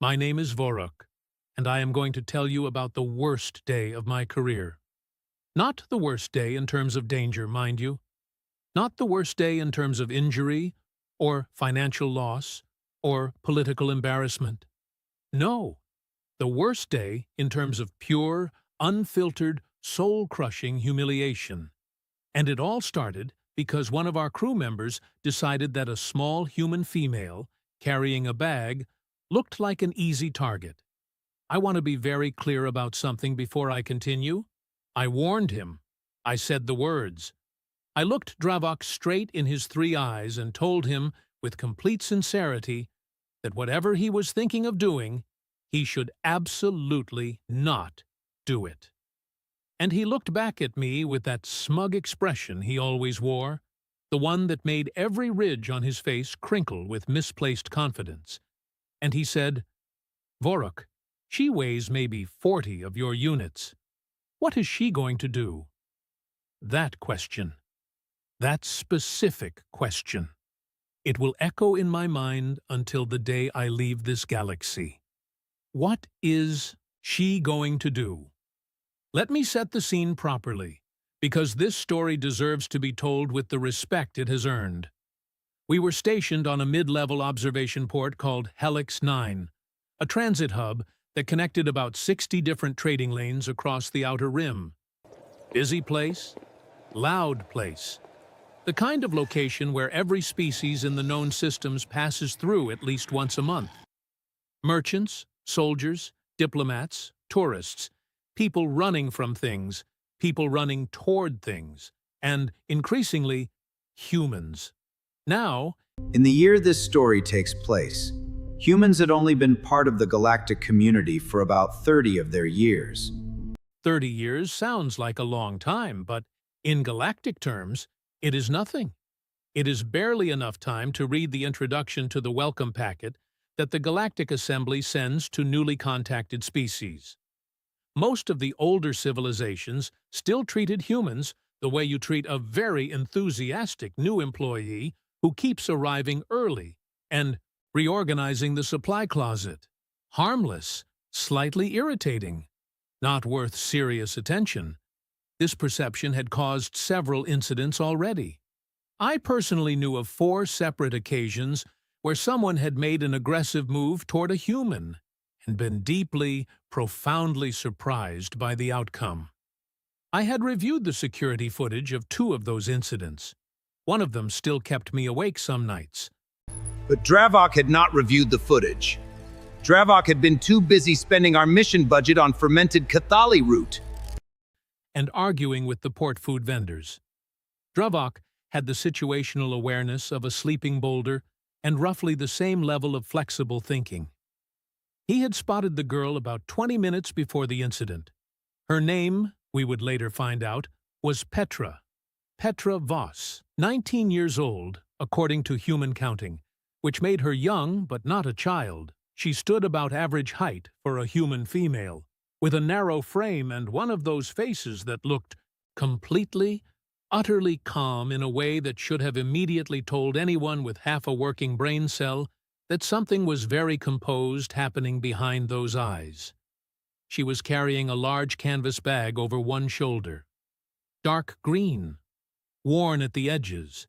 My name is Voruk, and I am going to tell you about the worst day of my career. Not the worst day in terms of danger, mind you. Not the worst day in terms of injury, or financial loss, or political embarrassment. No, the worst day in terms of pure, unfiltered, soul-crushing humiliation. And it all started because one of our crew members decided that a small human female, carrying a bag, looked like an easy target. I want to be very clear about something before I continue. I warned him. I said the words. I looked Dravok straight in his 3 eyes and told him, with complete sincerity, that whatever he was thinking of doing, he should absolutely not do it. And he looked back at me with that smug expression he always wore, the one that made every ridge on his face crinkle with misplaced confidence. And he said, "Voruk, she weighs maybe 40 of your units. What is she going to do?" That question. That specific question. It will echo in my mind until the day I leave this galaxy. What is she going to do? Let me set the scene properly, because this story deserves to be told with the respect it has earned. We were stationed on a mid-level observation port called Helix 9, a transit hub that connected about 60 different trading lanes across the outer rim. Busy place? Loud place. The kind of location where every species in the known systems passes through at least once a month. Merchants, soldiers, diplomats, tourists, people running from things, people running toward things, and, increasingly, humans. Now, In the year this story takes place, humans had only been part of the galactic community for about 30 of their years. 30 years sounds like a long time, but in galactic terms, it is nothing. It is barely enough time to read the introduction to the welcome packet that the Galactic Assembly sends to newly contacted species. Most of the older civilizations still treated humans the way you treat a very enthusiastic new employee who keeps arriving early and reorganizing the supply closet. Harmless, slightly irritating, not worth serious attention. This perception had caused several incidents already. I personally knew of 4 separate occasions where someone had made an aggressive move toward a human and been deeply, profoundly surprised by the outcome. I had reviewed the security footage of 2 of those incidents. One of them still kept me awake some nights. But Dravok had not reviewed the footage. Dravok had been too busy spending our mission budget on fermented Cathali root. And arguing with the port food vendors. Dravok had the situational awareness of a sleeping boulder and roughly the same level of flexible thinking. He had spotted the girl about 20 minutes before the incident. Her name, we would later find out, was Petra. Petra Voss, 19 years old, according to human counting, which made her young but not a child. She stood about average height for a human female, with a narrow frame and one of those faces that looked completely, utterly calm in a way that should have immediately told anyone with half a working brain cell that something was very composed happening behind those eyes. She was carrying a large canvas bag over one shoulder. Dark green, worn at the edges,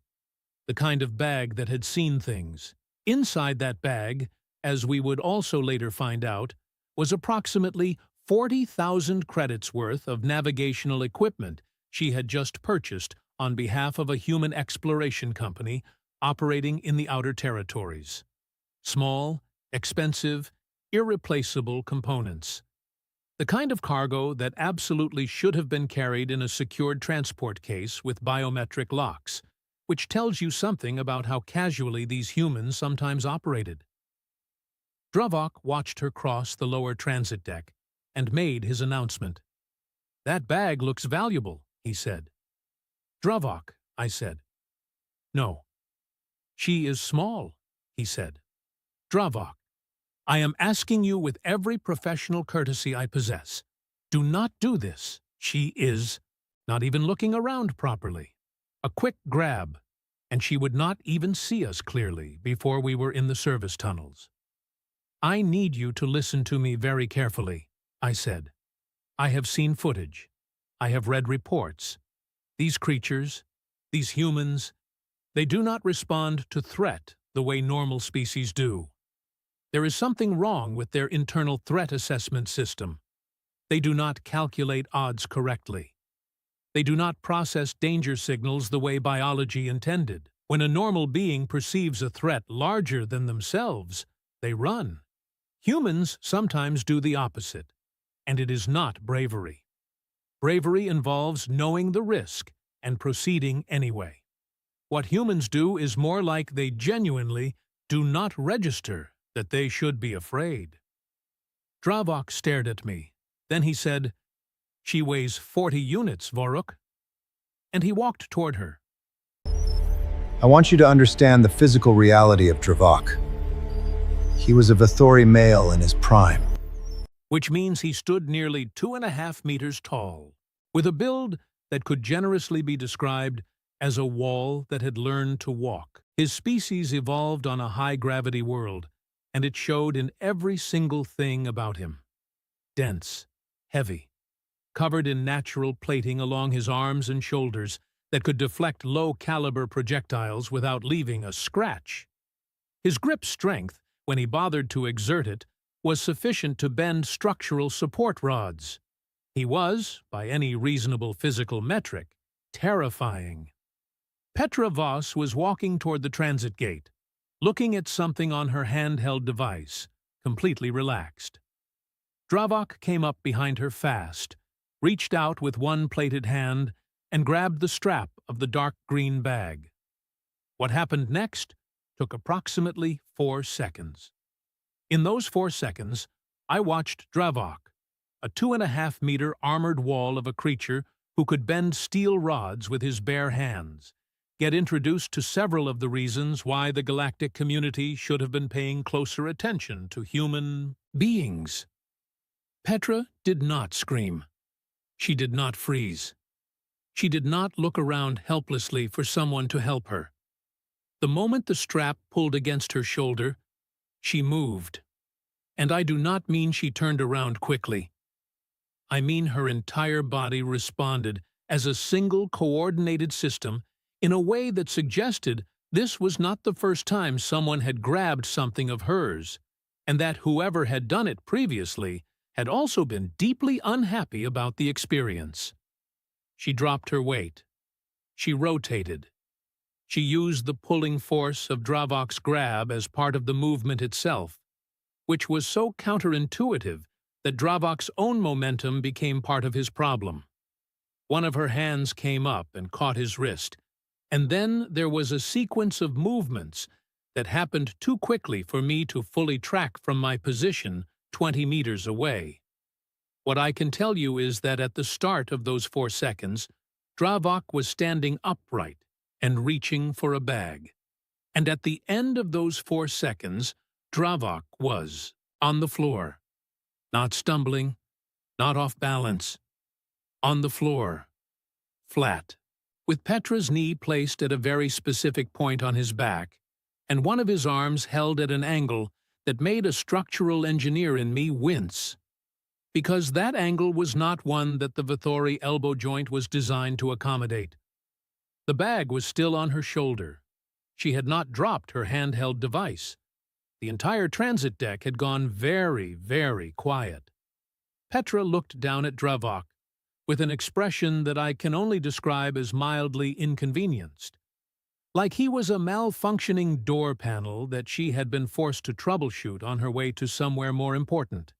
the kind of bag that had seen things. Inside that bag, as we would also later find out, was approximately 40,000 credits worth of navigational equipment she had just purchased on behalf of a human exploration company operating in the outer territories. Small, expensive, irreplaceable components. The kind of cargo that absolutely should have been carried in a secured transport case with biometric locks, which tells you something about how casually these humans sometimes operated. Dravok watched her cross the lower transit deck and made his announcement. "That bag looks valuable," he said. "Dravok," I said. "No." "She is small," he said. "Dravok, I am asking you with every professional courtesy I possess. Do not do this. She is," not even looking around properly. A quick grab, and she would not even see us clearly before we were in the service tunnels. I need you to listen to me very carefully, I said. I have seen footage. I have read reports. These creatures, these humans, they do not respond to threat the way normal species do. There is something wrong with their internal threat assessment system. They do not calculate odds correctly. They do not process danger signals the way biology intended. When a normal being perceives a threat larger than themselves, they run. Humans sometimes do the opposite, and it is not bravery. Bravery involves knowing the risk and proceeding anyway. What humans do is more like they genuinely do not register that they should be afraid. Dravok stared at me. Then he said, "She weighs 40 units, Voruk." And he walked toward her. I want you to understand the physical reality of Dravok. He was a Vithori male in his prime. Which means he stood nearly 2.5 meters tall, with a build that could generously be described as a wall that had learned to walk. His species evolved on a high-gravity world, and it showed in every single thing about him. Dense, heavy, covered in natural plating along his arms and shoulders that could deflect low-caliber projectiles without leaving a scratch. His grip strength, when he bothered to exert it, was sufficient to bend structural support rods. He was, by any reasonable physical metric, terrifying. Petra Voss was walking toward the transit gate, looking at something on her handheld device, completely relaxed. Dravok came up behind her fast, reached out with one plated hand, and grabbed the strap of the dark green bag. What happened next took approximately 4 seconds. In those 4 seconds, I watched Dravok, a 2.5-meter armored wall of a creature who could bend steel rods with his bare hands, get introduced to several of the reasons why the galactic community should have been paying closer attention to human beings. Petra did not scream. She did not freeze. She did not look around helplessly for someone to help her. The moment the strap pulled against her shoulder, she moved. And I do not mean she turned around quickly. I mean her entire body responded as a single coordinated system in a way that suggested this was not the first time someone had grabbed something of hers, and that whoever had done it previously had also been deeply unhappy about the experience. She dropped her weight. She rotated. She used the pulling force of Dravok's grab as part of the movement itself, which was so counterintuitive that Dravok's own momentum became part of his problem. One of her hands came up and caught his wrist, and then there was a sequence of movements that happened too quickly for me to fully track from my position 20 meters away. What I can tell you is that at the start of those 4 seconds, Dravok was standing upright and reaching for a bag. And at the end of those 4 seconds, Dravok was on the floor. Not stumbling, not off balance. On the floor. Flat. With Petra's knee placed at a very specific point on his back, and one of his arms held at an angle that made a structural engineer in me wince. Because that angle was not one that the Vithori elbow joint was designed to accommodate. The bag was still on her shoulder. She had not dropped her handheld device. The entire transit deck had gone very, very quiet. Petra looked down at Dravok with an expression that I can only describe as mildly inconvenienced, like he was a malfunctioning door panel that she had been forced to troubleshoot on her way to somewhere more important.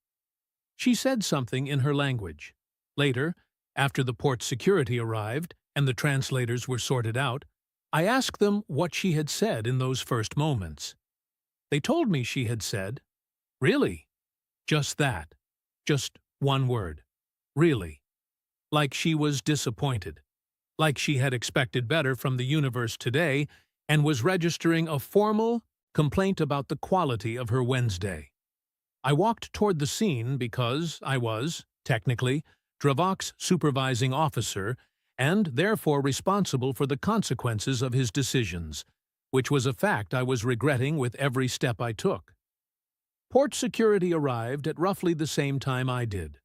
She said something in her language. Later, after the port security arrived and the translators were sorted out, I asked them what she had said in those first moments. They told me she had said, "Really?" Just that. Just one word. Really. Like she was disappointed. Like she had expected better from the universe today and was registering a formal complaint about the quality of her Wednesday. I walked toward the scene because I was, technically, Dravok's supervising officer and therefore responsible for the consequences of his decisions, which was a fact I was regretting with every step I took. Port security arrived at roughly the same time I did.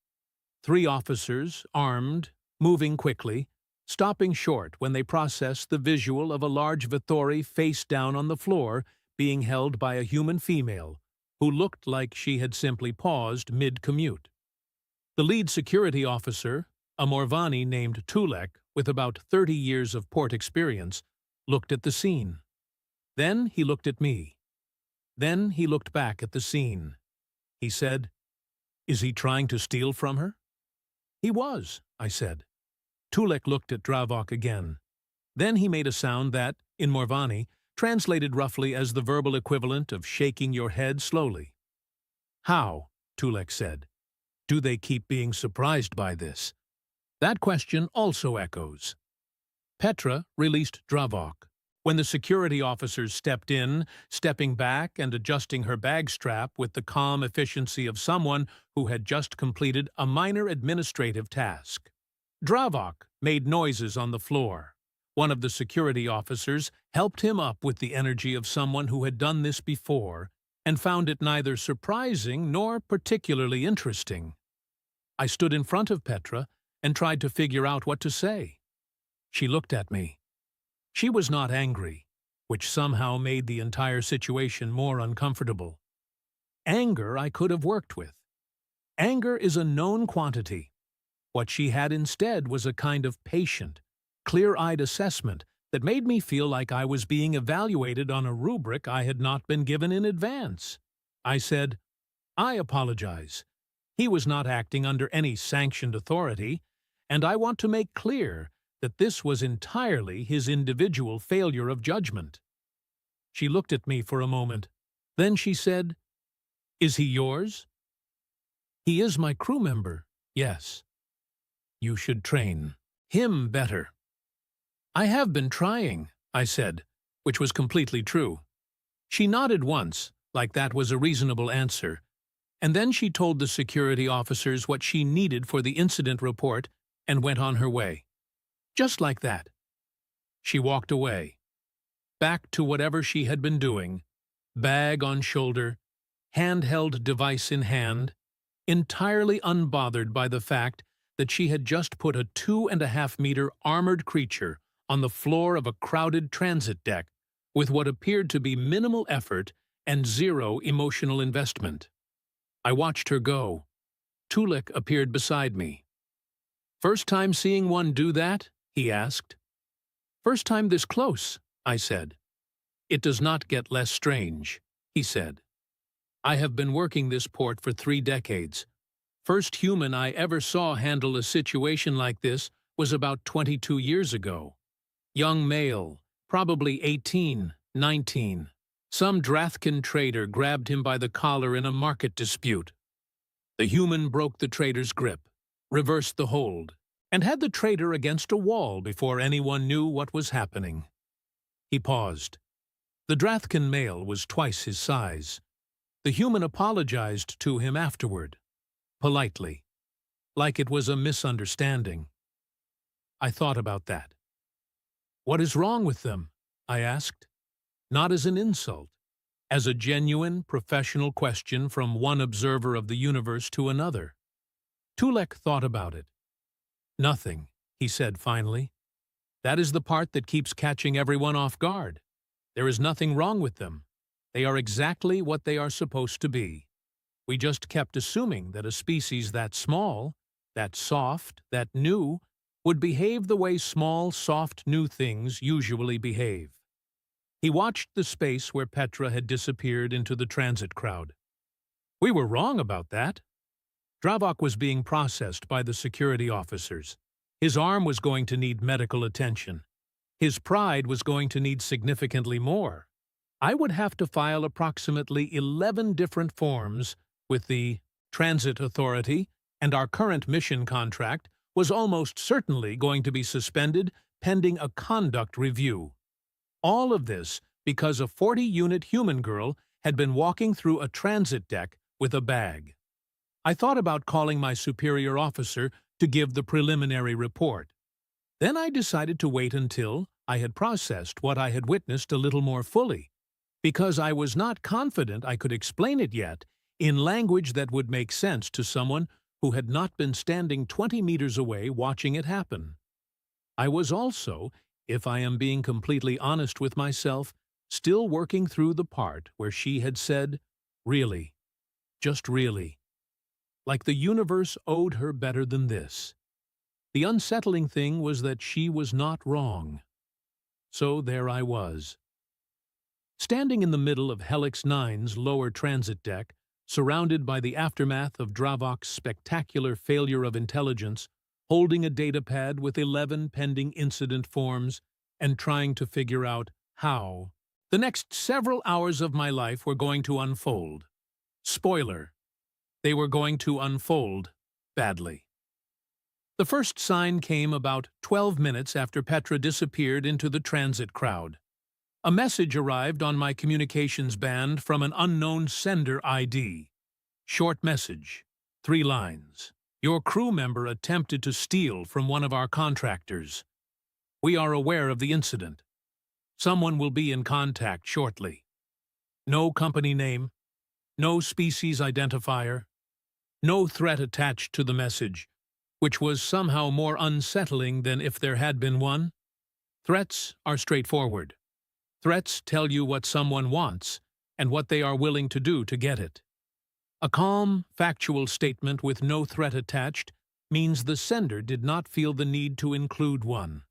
3 officers, armed, moving quickly, stopping short when they processed the visual of a large Vittori face down on the floor being held by a human female who looked like she had simply paused mid-commute. The lead security officer, a Morvani named Tulek with about 30 years of port experience, looked at the scene. Then he looked at me. Then he looked back at the scene. He said, "Is he trying to steal from her?" "He was," I said. Tulek looked at Dravok again. Then he made a sound that, in Morvani, translated roughly as the verbal equivalent of shaking your head slowly. "How," Tulek said, "do they keep being surprised by this?" That question also echoes. Petra released Dravok. When the security officers stepped in, stepping back and adjusting her bag strap with the calm efficiency of someone who had just completed a minor administrative task. Dravok made noises on the floor. One of the security officers helped him up with the energy of someone who had done this before and found it neither surprising nor particularly interesting. I stood in front of Petra and tried to figure out what to say. She looked at me. She was not angry, which somehow made the entire situation more uncomfortable. Anger I could have worked with. Anger is a known quantity. What she had instead was a kind of patient, clear-eyed assessment that made me feel like I was being evaluated on a rubric I had not been given in advance. I said, "I apologize. He was not acting under any sanctioned authority, and I want to make clear that this was entirely his individual failure of judgment." She looked at me for a moment. Then she said, "Is he yours?" "He is my crew member, yes." "You should train him better." "I have been trying," I said, which was completely true. She nodded once, like that was a reasonable answer, and then she told the security officers what she needed for the incident report and went on her way. Just like that. She walked away, back to whatever she had been doing, bag on shoulder, handheld device in hand, entirely unbothered by the fact that she had just put a 2.5-meter armored creature on the floor of a crowded transit deck with what appeared to be minimal effort and zero emotional investment. I watched her go. Tulek appeared beside me. "First time seeing one do that?" he asked. "First time this close," I said. "It does not get less strange," he said. "I have been working this port for 3 decades. First human I ever saw handle a situation like this was about 22 years ago. Young male, probably 18, 19. Some Drathkin trader grabbed him by the collar in a market dispute. The human broke the trader's grip, reversed the hold, and had the trader against a wall before anyone knew what was happening." He paused. The Drathkin male was twice his size. The human apologized to him afterward, politely, like it was a misunderstanding. I thought about that. "What is wrong with them?" I asked, not as an insult, as a genuine, professional question from one observer of the universe to another. Tulek thought about it. "Nothing," he said finally. "That is the part that keeps catching everyone off guard. There is nothing wrong with them. They are exactly what they are supposed to be. We just kept assuming that a species that small, that soft, that new, would behave the way small, soft, new things usually behave." He watched the space where Petra had disappeared into the transit crowd. "We were wrong about that." Dravok was being processed by the security officers. His arm was going to need medical attention. His pride was going to need significantly more. I would have to file approximately 11 different forms with the Transit Authority, and our current mission contract was almost certainly going to be suspended pending a conduct review. All of this because a 40-unit human girl had been walking through a transit deck with a bag. I thought about calling my superior officer to give the preliminary report. Then I decided to wait until I had processed what I had witnessed a little more fully, because I was not confident I could explain it yet in language that would make sense to someone who had not been standing 20 meters away watching it happen. I was also, if I am being completely honest with myself, still working through the part where she had said, "Really, just really," like the universe owed her better than this. The unsettling thing was that she was not wrong. So there I was, standing in the middle of Helix 9's lower transit deck, surrounded by the aftermath of Dravok's spectacular failure of intelligence, holding a datapad with 11 pending incident forms, and trying to figure out how the next several hours of my life were going to unfold. Spoiler: they were going to unfold badly. The first sign came about 12 minutes after Petra disappeared into the transit crowd. A message arrived on my communications band from an unknown sender ID. Short message, 3 lines. Your crew member attempted to steal from one of our contractors. We are aware of the incident. Someone will be in contact shortly. No company name, no species identifier, no threat attached to the message, which was somehow more unsettling than if there had been one. Threats are straightforward. Threats tell you what someone wants and what they are willing to do to get it. A calm, factual statement with no threat attached means the sender did not feel the need to include one.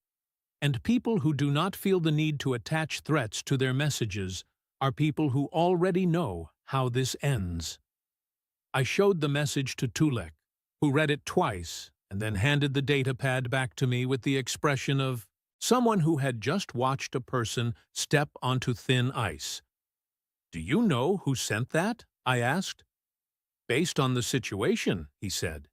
And people who do not feel the need to attach threats to their messages are people who already know how this ends. I showed the message to Tulek, who read it twice and then handed the datapad back to me with the expression of someone who had just watched a person step onto thin ice. "Do you know who sent that?" I asked. "Based on the situation," he said,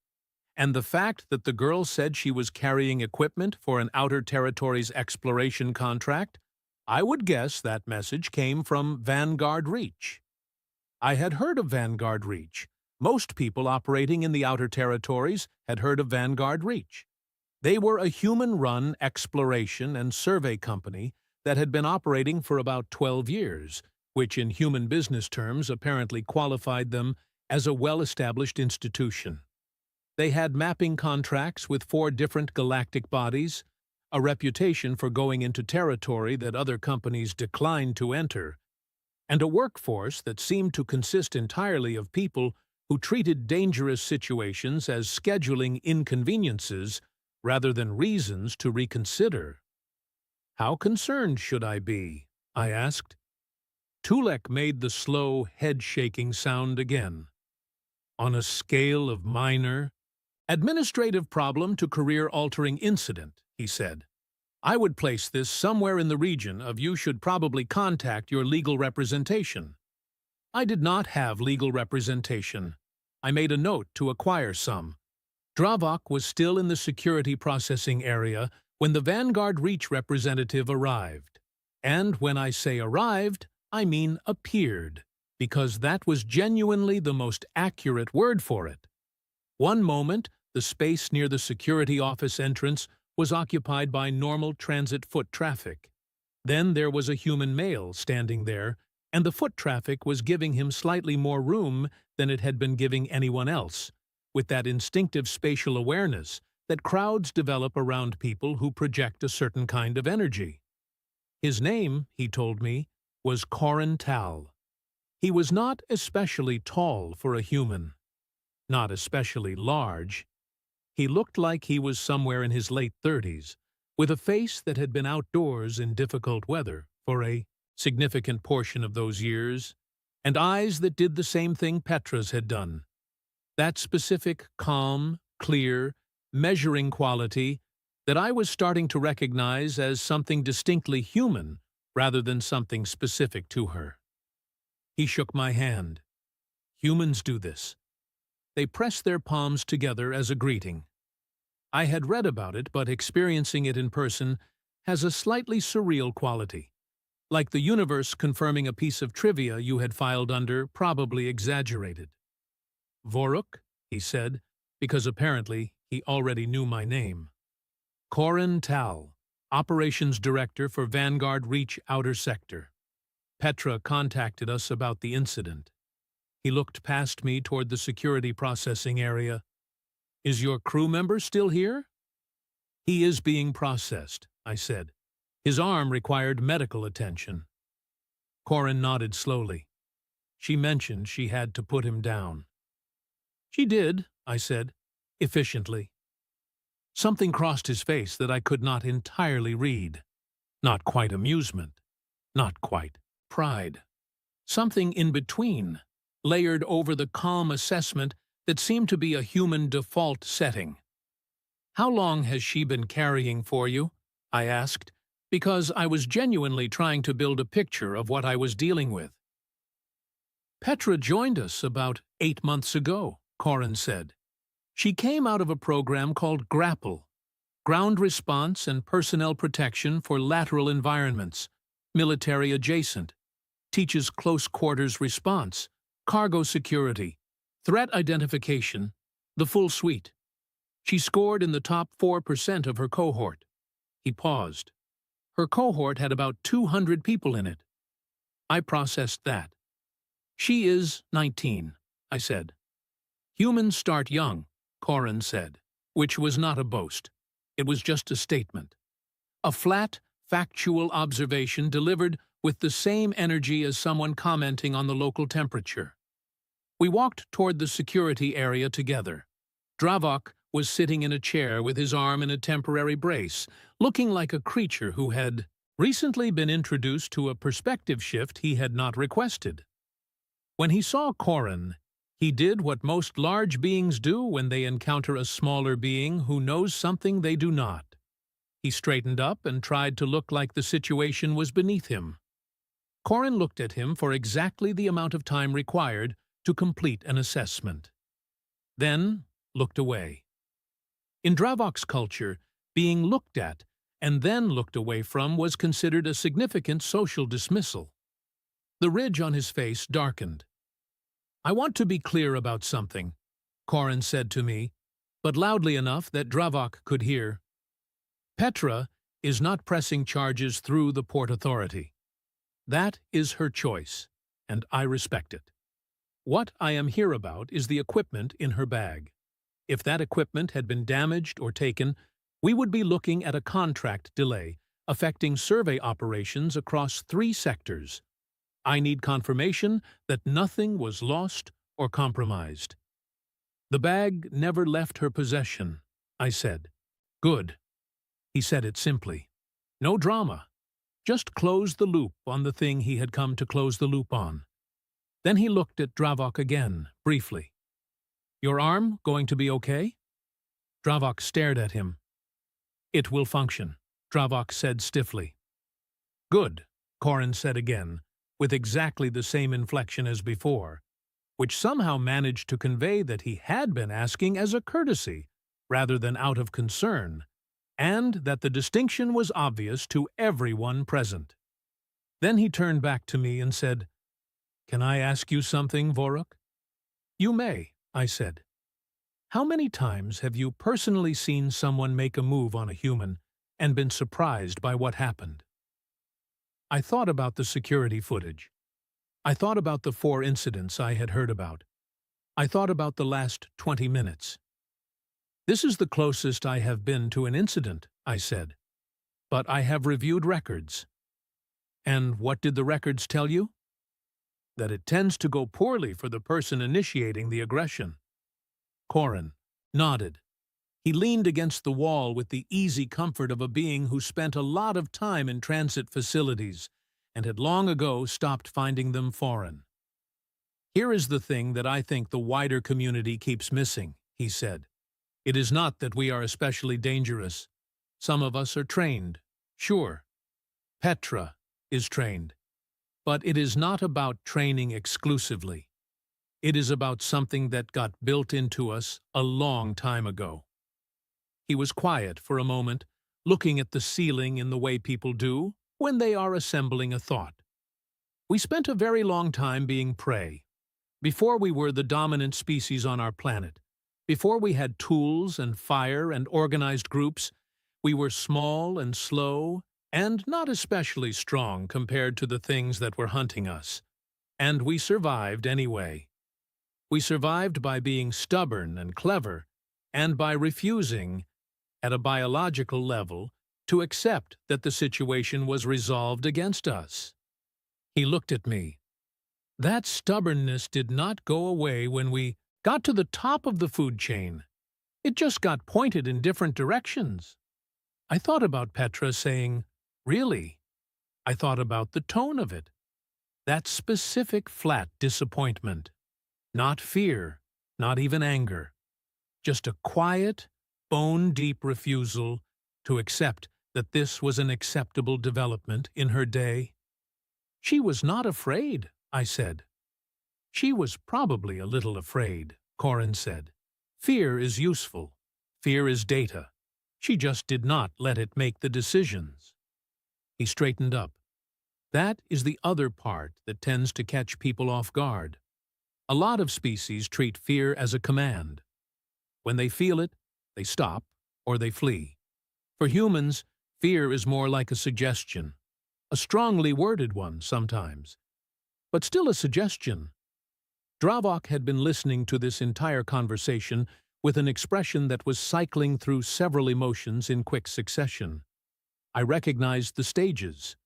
"and the fact that the girl said she was carrying equipment for an Outer Territories exploration contract, I would guess that message came from Vanguard Reach." I had heard of Vanguard Reach. Most people operating in the Outer Territories had heard of Vanguard Reach. They were a human-run exploration and survey company that had been operating for about 12 years, which in human business terms apparently qualified them as a well-established institution. They had mapping contracts with 4 different galactic bodies, a reputation for going into territory that other companies declined to enter, and a workforce that seemed to consist entirely of people who treated dangerous situations as scheduling inconveniences rather than reasons to reconsider. "How concerned should I be?" I asked. Tulek made the slow, head-shaking sound again. "On a scale of minor, administrative problem to career-altering incident," he said, "I would place this somewhere in the region of you should probably contact your legal representation." I did not have legal representation. I made a note to acquire some. Dravok was still in the security processing area when the Vanguard Reach representative arrived. And when I say arrived, I mean appeared, because that was genuinely the most accurate word for it. One moment, the space near the security office entrance was occupied by normal transit foot traffic. Then there was a human male standing there, and the foot traffic was giving him slightly more room than it had been giving anyone else, with that instinctive spatial awareness that crowds develop around people who project a certain kind of energy. His name, he told me, was Corin Tal. He was not especially tall for a human, not especially large. He looked like he was somewhere in his late 30s, with a face that had been outdoors in difficult weather for a significant portion of those years, and eyes that did the same thing Petra's had done. That specific, calm, clear, measuring quality that I was starting to recognize as something distinctly human rather than something specific to her. He shook my hand. Humans do this. They press their palms together as a greeting. I had read about it, but experiencing it in person has a slightly surreal quality. Like the universe confirming a piece of trivia you had filed under, probably exaggerated. "Voruk," he said, because apparently he already knew my name. "Corin Tal, Operations Director for Vanguard Reach Outer Sector. Petra contacted us about the incident." He looked past me toward the security processing area. Is your crew member still here? He is being processed, I said. His arm required medical attention. Corin nodded slowly. She mentioned she had to put him down. She did, I said, efficiently. Something crossed his face that I could not entirely read. Not quite amusement. Not quite pride. Something in between, layered over the calm assessment that seemed to be a human default setting. How long has she been carrying for you? I asked, because I was genuinely trying to build a picture of what I was dealing with. Petra joined us about 8 months ago, Corin said. She came out of a program called GRAPPLE, Ground Response and Personnel Protection for Lateral Environments, military adjacent, teaches close quarters response, cargo security, threat identification, the full suite. She scored in the top 4% of her cohort. He paused. Her cohort had about 200 people in it. I processed that. She is 19, I said. Humans start young, Corin said, which was not a boast. It was just a statement. A flat, factual observation delivered with the same energy as someone commenting on the local temperature. We walked toward the security area together. Dravok was sitting in a chair with his arm in a temporary brace, looking like a creature who had recently been introduced to a perspective shift he had not requested. When he saw Corin, he did what most large beings do when they encounter a smaller being who knows something they do not. He straightened up and tried to look like the situation was beneath him. Corin looked at him for exactly the amount of time required to complete an assessment. Then looked away. In Dravok's culture, being looked at and then looked away from was considered a significant social dismissal. The ridge on his face darkened. I want to be clear about something, Corin said to me, but loudly enough that Dravok could hear. Petra is not pressing charges through the Port Authority. That is her choice, and I respect it. What I am here about is the equipment in her bag. If that equipment had been damaged or taken, we would be looking at a contract delay affecting survey operations across 3 sectors. I need confirmation that nothing was lost or compromised. The bag never left her possession, I said. Good. He said it simply. No drama. Just close the loop on the thing he had come to close the loop on. Then he looked at Dravok again, briefly. Your arm going to be okay? Dravok stared at him. It will function, Dravok said stiffly. Good, Corin said again, with exactly the same inflection as before, which somehow managed to convey that he had been asking as a courtesy rather than out of concern, and that the distinction was obvious to everyone present. Then he turned back to me and said, Can I ask you something, Voruk? You may, I said. How many times have you personally seen someone make a move on a human and been surprised by what happened? I thought about the security footage. I thought about the 4 incidents I had heard about. I thought about the last 20 minutes. This is the closest I have been to an incident, I said. But I have reviewed records. And what did the records tell you? That it tends to go poorly for the person initiating the aggression. Corin nodded. He leaned against the wall with the easy comfort of a being who spent a lot of time in transit facilities and had long ago stopped finding them foreign. Here is the thing that I think the wider community keeps missing, he said. It is not that we are especially dangerous. Some of us are trained, sure. Petra is trained. But it is not about training exclusively. It is about something that got built into us a long time ago. He was quiet for a moment, looking at the ceiling in the way people do when they are assembling a thought. We spent a very long time being prey. Before we were the dominant species on our planet, before we had tools and fire and organized groups, we were small and slow and not especially strong compared to the things that were hunting us. And we survived anyway. We survived by being stubborn and clever, and by refusing, at a biological level, to accept that the situation was resolved against us. He looked at me. That stubbornness did not go away when we got to the top of the food chain. It just got pointed in different directions. I thought about Petra saying, "Really?" I thought about the tone of it. That specific flat disappointment. Not fear, not even anger. Just a quiet, bone-deep refusal to accept that this was an acceptable development in her day. She was not afraid, I said. She was probably a little afraid, Corin said. Fear is useful. Fear is data. She just did not let it make the decisions. He straightened up. That is the other part that tends to catch people off guard. A lot of species treat fear as a command. When they feel it, they stop or they flee. For humans, fear is more like a suggestion. A strongly worded one sometimes, but still a suggestion. Dravok had been listening to this entire conversation with an expression that was cycling through several emotions in quick succession. I recognized the stages: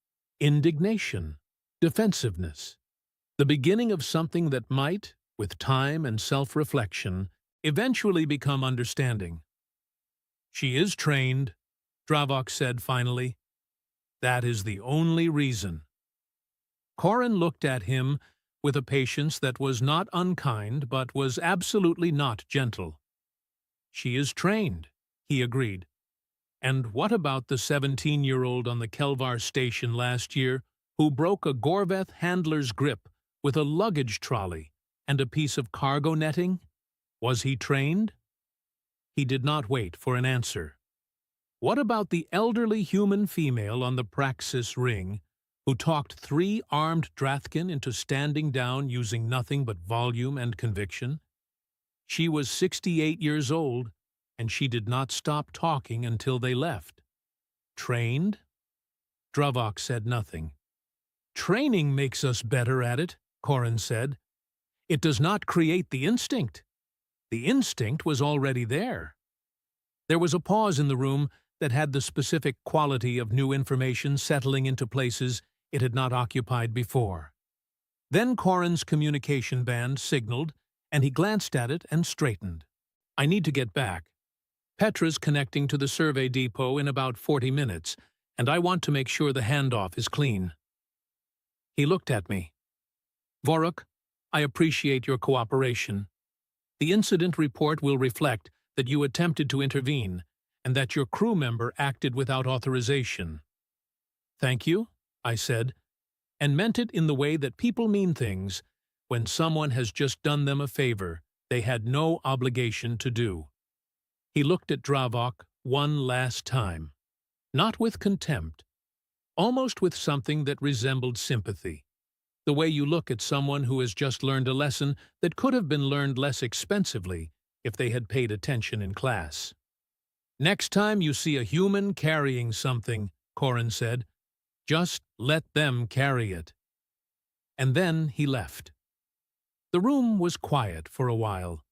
indignation, defensiveness, the beginning of something that might, with time and self-reflection, eventually become understanding. "She is trained," Dravok said finally. "That is the only reason." Corin looked at him with a patience that was not unkind but was absolutely not gentle. "She is trained," he agreed. "And what about the 17-year-old on the Kelvar station last year who broke a Gorveth handler's grip with a luggage trolley and a piece of cargo netting? Was he trained?" He did not wait for an answer. "What about the elderly human female on the Praxis ring who talked 3 armed Drathkin into standing down using nothing but volume and conviction? She was 68 years old, and she did not stop talking until they left. Trained?" Dravok said nothing. "Training makes us better at it," Corin said. "It does not create the instinct. The instinct was already there." There was a pause in the room that had the specific quality of new information settling into places it had not occupied before. Then Corin's communication band signaled, and he glanced at it and straightened. "I need to get back. Petra's connecting to the survey depot in about 40 minutes, and I want to make sure the handoff is clean." He looked at me. "Voruk, I appreciate your cooperation. The incident report will reflect that you attempted to intervene and that your crew member acted without authorization." "Thank you," I said, and meant it in the way that people mean things when someone has just done them a favor they had no obligation to do. He looked at Dravok one last time, not with contempt, almost with something that resembled sympathy, the way you look at someone who has just learned a lesson that could have been learned less expensively if they had paid attention in class. "Next time you see a human carrying something," Corin said, "just let them carry it." And then he left. The room was quiet for a while.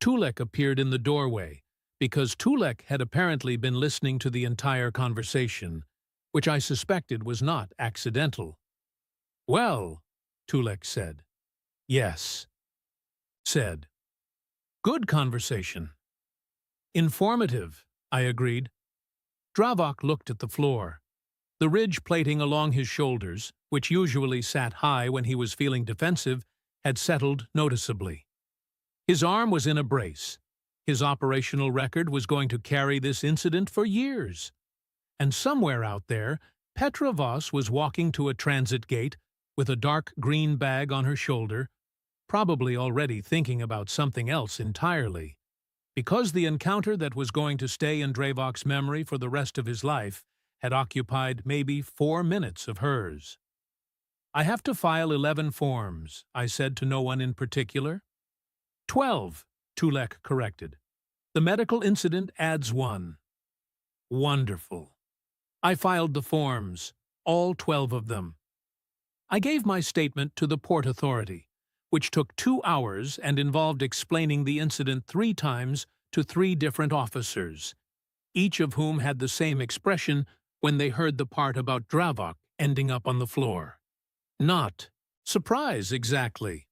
Tulek appeared in the doorway, because Tulek had apparently been listening to the entire conversation, which I suspected was not accidental. "Well," Tulek said. "Yes," said. "Good conversation." "Informative," I agreed. Dravok looked at the floor. The ridge plating along his shoulders, which usually sat high when he was feeling defensive, had settled noticeably. His arm was in a brace. His operational record was going to carry this incident for years. And somewhere out there, Petra Voss was walking to a transit gate with a dark green bag on her shoulder, probably already thinking about something else entirely. Because the encounter that was going to stay in Dravok's memory for the rest of his life had occupied maybe 4 minutes of hers. "I have to file 11 forms," I said to no one in particular. 12, Tulek corrected. "The medical incident adds 1. "Wonderful." I filed the forms, all 12 of them. I gave my statement to the Port Authority, which took 2 hours and involved explaining the incident 3 times to 3 different officers, each of whom had the same expression when they heard the part about Dravok ending up on the floor. Not surprise, exactly.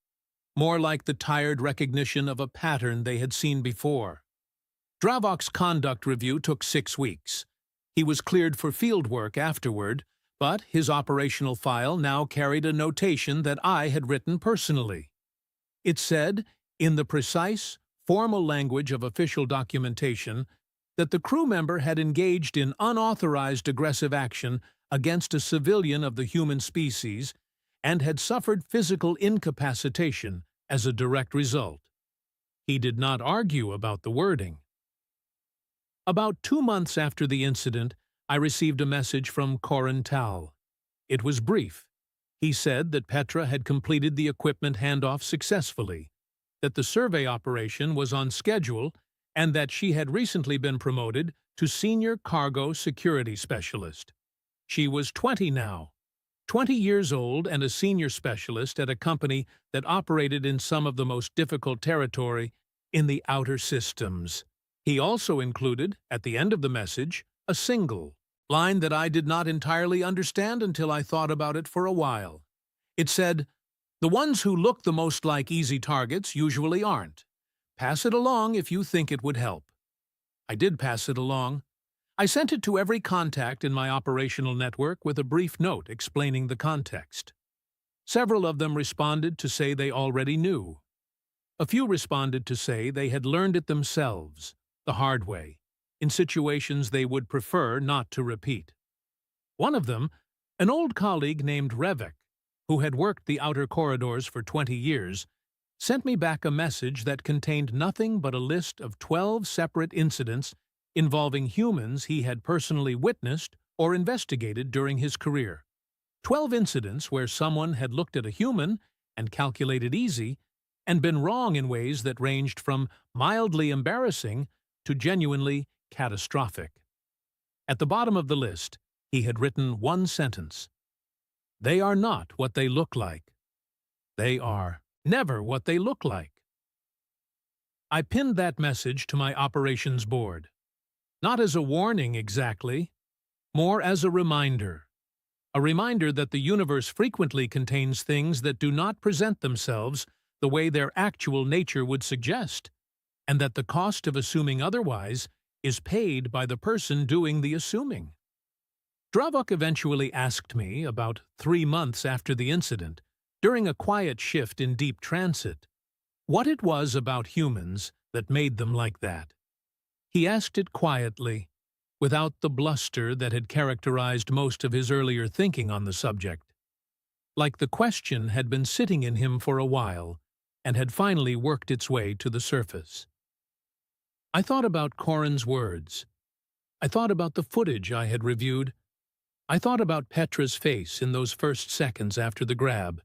More like the tired recognition of a pattern they had seen before. Dravok's conduct review took 6 weeks. He was cleared for field work afterward, but his operational file now carried a notation that I had written personally. It said, in the precise, formal language of official documentation, that the crew member had engaged in unauthorized aggressive action against a civilian of the human species and had suffered physical incapacitation as a direct result. He did not argue about the wording. About 2 months after the incident, I received a message from Corin Tal. It was brief. He said that Petra had completed the equipment handoff successfully, that the survey operation was on schedule, and that she had recently been promoted to Senior Cargo Security Specialist. She was 20 now, 20 years old and a senior specialist at a company that operated in some of the most difficult territory in the outer systems. He also included, at the end of the message, a single line that I did not entirely understand until I thought about it for a while. It said, "The ones who look the most like easy targets usually aren't. Pass it along if you think it would help." I did pass it along. I sent it to every contact in my operational network with a brief note explaining the context. Several of them responded to say they already knew. A few responded to say they had learned it themselves, the hard way, in situations they would prefer not to repeat. One of them, an old colleague named Revek, who had worked the outer corridors for 20 years, sent me back a message that contained nothing but a list of 12 separate incidents involving humans he had personally witnessed or investigated during his career. 12 incidents where someone had looked at a human and calculated easy and been wrong in ways that ranged from mildly embarrassing to genuinely catastrophic. At the bottom of the list, he had written one sentence: "They are not what they look like. They are never what they look like." I pinned that message to my operations board. Not as a warning exactly, more as a reminder. A reminder that the universe frequently contains things that do not present themselves the way their actual nature would suggest, and that the cost of assuming otherwise is paid by the person doing the assuming. Dravok eventually asked me, about 3 months after the incident, during a quiet shift in deep transit, what it was about humans that made them like that. He asked it quietly, without the bluster that had characterized most of his earlier thinking on the subject, like the question had been sitting in him for a while and had finally worked its way to the surface. I thought about Corin's words. I thought about the footage I had reviewed. I thought about Petra's face in those first seconds after the grab,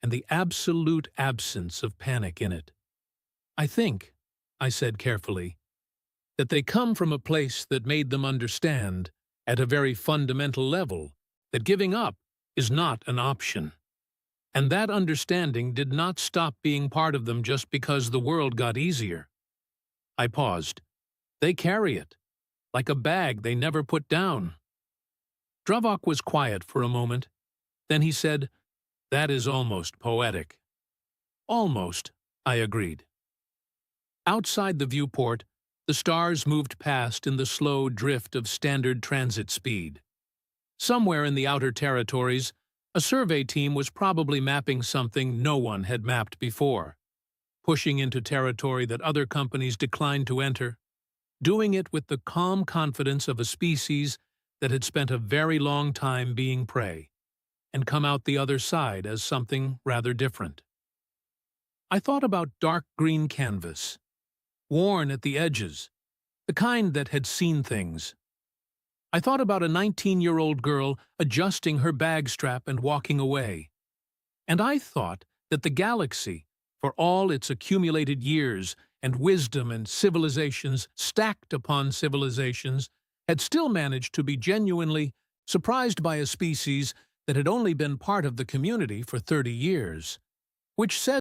and the absolute absence of panic in it. I think, I said carefully, that they come from a place that made them understand, at a very fundamental level, that giving up is not an option. And that understanding did not stop being part of them just because the world got easier. I paused. They carry it, like a bag they never put down. Dravok was quiet for a moment. Then he said, "That is almost poetic." "Almost," I agreed. Outside the viewport, the stars moved past in the slow drift of standard transit speed. Somewhere in the outer territories, a survey team was probably mapping something no one had mapped before, pushing into territory that other companies declined to enter, doing it with the calm confidence of a species that had spent a very long time being prey, and come out the other side as something rather different. I thought about dark green canvas, worn at the edges, the kind that had seen things. I thought about a 19-year-old girl adjusting her bag strap and walking away. And I thought that the galaxy, for all its accumulated years and wisdom and civilizations stacked upon civilizations, had still managed to be genuinely surprised by a species that had only been part of the community for 30 years, which says